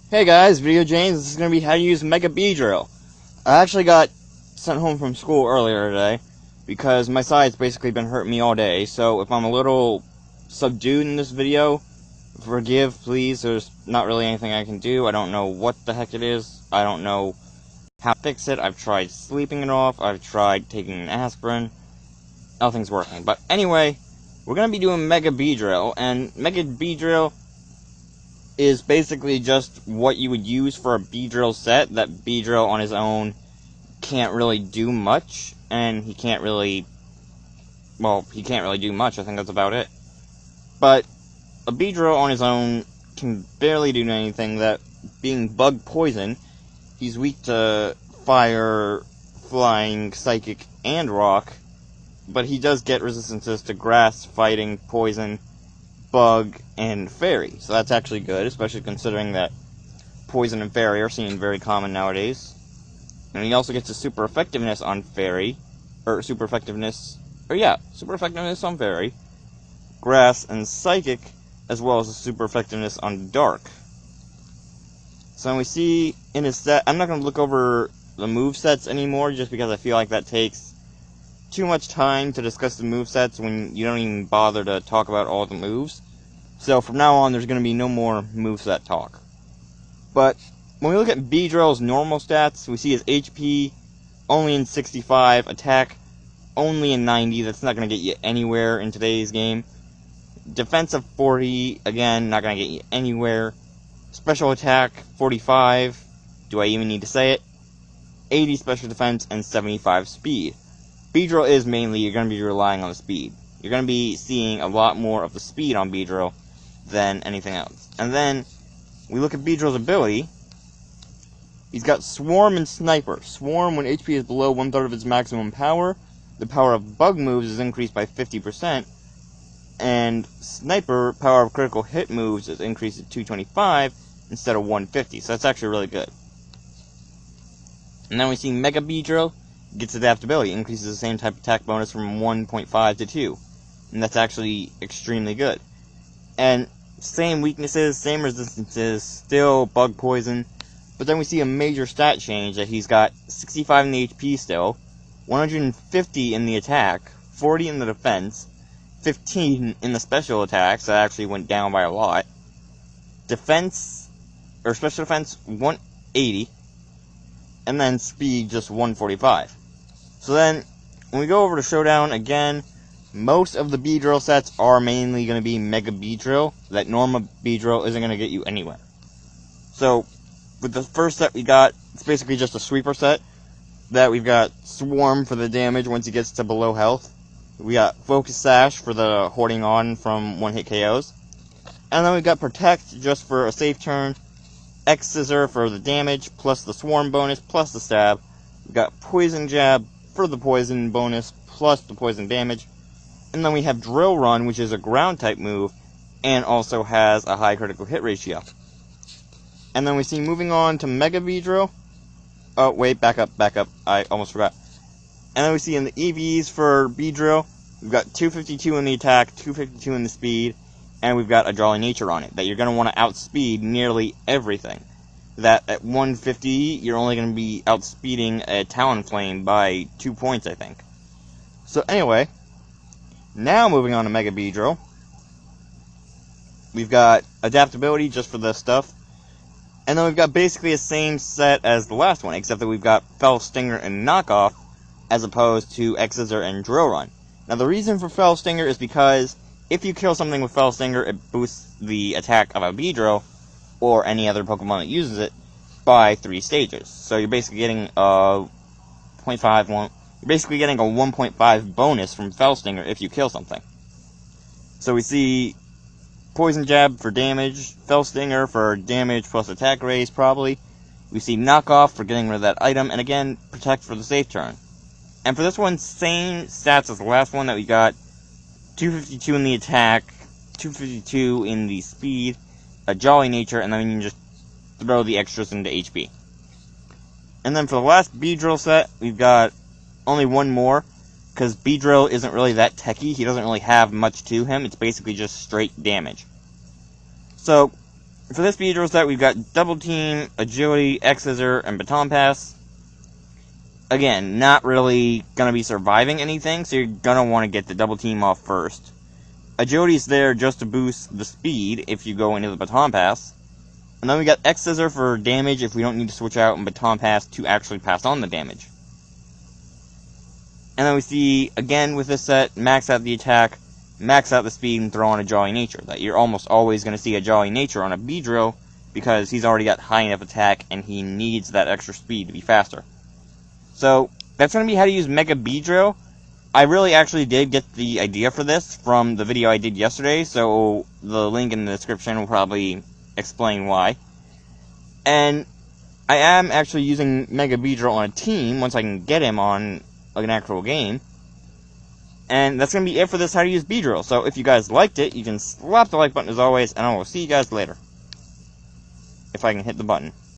Hey guys, VideoJames. This is going to be how to use Mega Beedrill. I actually got sent home from school earlier today because my side's basically been hurting me all day. So if I'm a little subdued in this video, forgive please. There's not really anything I can do. I don't know what the heck it is. I don't know how to fix it. I've tried sleeping it off. I've tried taking an aspirin. Nothing's working. But anyway, we're going to be doing Mega Beedrill, and Mega Beedrill is basically just what you would use for a Beedrill set. That Beedrill on his own can't really do much, and he can't really do much. I think that's about it. But a Beedrill on his own can barely do anything. That being bug poison, he's weak to fire, flying, psychic, and rock, but he does get resistances to grass, fighting, poison, bug, and fairy. So that's actually good, especially considering that poison and fairy are seen very common nowadays. And he also gets a super effectiveness on fairy, super effectiveness on fairy, grass, and psychic, as well as a super effectiveness on dark. So we see in his set, I'm not going to look over the move sets anymore, just because I feel like that takes too much time to discuss the movesets when you don't even bother to talk about all the moves. So from now on, there's going to be no more moveset talk. But when we look at Beedrill's normal stats, we see his HP only in 65, attack only in 90. That's not going to get you anywhere in today's game. Defense of 40, again, not going to get you anywhere. Special attack 45. Do I even need to say it? 80 special defense and 75 speed. Beedrill is mainly, you're going to be relying on the speed. You're going to be seeing a lot more of the speed on Beedrill than anything else. And then, we look at Beedrill's ability. He's got Swarm and Sniper. Swarm, when HP is below 1/3 of its maximum power, the power of bug moves is increased by 50%. And Sniper, power of critical hit moves is increased to 225 instead of 150. So that's actually really good. And then we see Mega Beedrill gets adaptability, increases the same type of attack bonus from 1.5 to 2. And that's actually extremely good. And same weaknesses, same resistances, still bug poison. But then we see a major stat change that he's got 65 in the HP still, 150 in the attack, 40 in the defense, 15 in the special attacks, that actually went down by a lot. Defense, or special defense, 180. And then speed, just 145. So then, when we go over to Showdown again, most of the Beedrill sets are mainly going to be Mega Beedrill. That normal Beedrill isn't going to get you anywhere. So, with the first set we got, it's basically just a sweeper set. That we've got Swarm for the damage once he gets to below health. We got Focus Sash for the hoarding on from one-hit KOs. And then we've got Protect just for a safe turn. X Scissor for the damage, plus the Swarm bonus, plus the stab. We've got Poison Jab for the poison bonus, plus the poison damage. And then we have Drill Run, which is a ground type move, and also has a high critical hit ratio. And then we see, moving on to Mega Beedrill. Oh, wait, back up, I almost forgot. And then we see in the EVs for Beedrill, we've got 252 in the attack, 252 in the speed, and we've got a Jolly Nature on it, that you're going to want to outspeed nearly everything. That at 150, you're only going to be outspeeding a Talonflame by 2 points, I think. So anyway, now moving on to Mega Beedrill. We've got adaptability just for this stuff. And then we've got basically the same set as the last one, except that we've got Fell Stinger and Knockoff, as opposed to X Scissor and Drill Run. Now the reason for Fell Stinger is because if you kill something with Fell Stinger, it boosts the attack of a Beedrill, or any other Pokemon that uses it, by 3 stages. So you're basically getting a 1.5 bonus from Fell Stinger if you kill something. So we see Poison Jab for damage, Fell Stinger for damage plus attack raise, probably. We see Knockoff for getting rid of that item, and again, Protect for the safe turn. And for this one, same stats as the last one, that we got 252 in the attack, 252 in the speed, a Jolly Nature, and then you can just throw the extras into HP. And then for the last Beedrill set, we've got only one more, because Beedrill isn't really that techy. He doesn't really have much to him. It's basically just straight damage. So, For this Beedrill set, we've got Double Team, Agility, X-Scissor, and Baton Pass. Again, not really going to be surviving anything, so you're going to want to get the Double Team off first. Agility's there just to boost the speed if you go into the Baton Pass. And then we got X-Scissor for damage if we don't need to switch out and Baton Pass to actually pass on the damage. And then we see, again with this set, max out the attack, max out the speed, and throw on a Jolly Nature. That you're almost always going to see a Jolly Nature on a Beedrill because he's already got high enough attack and he needs that extra speed to be faster. So, that's going to be how to use Mega Beedrill. I really actually did get the idea for this from the video I did yesterday, so the link in the description will probably explain why. And I am actually using Mega Beedrill on a team once I can get him on an actual game. And that's going to be it for this How to Use Beedrill. So if you guys liked it, you can slap the like button as always, and I will see you guys later. If I can hit the button.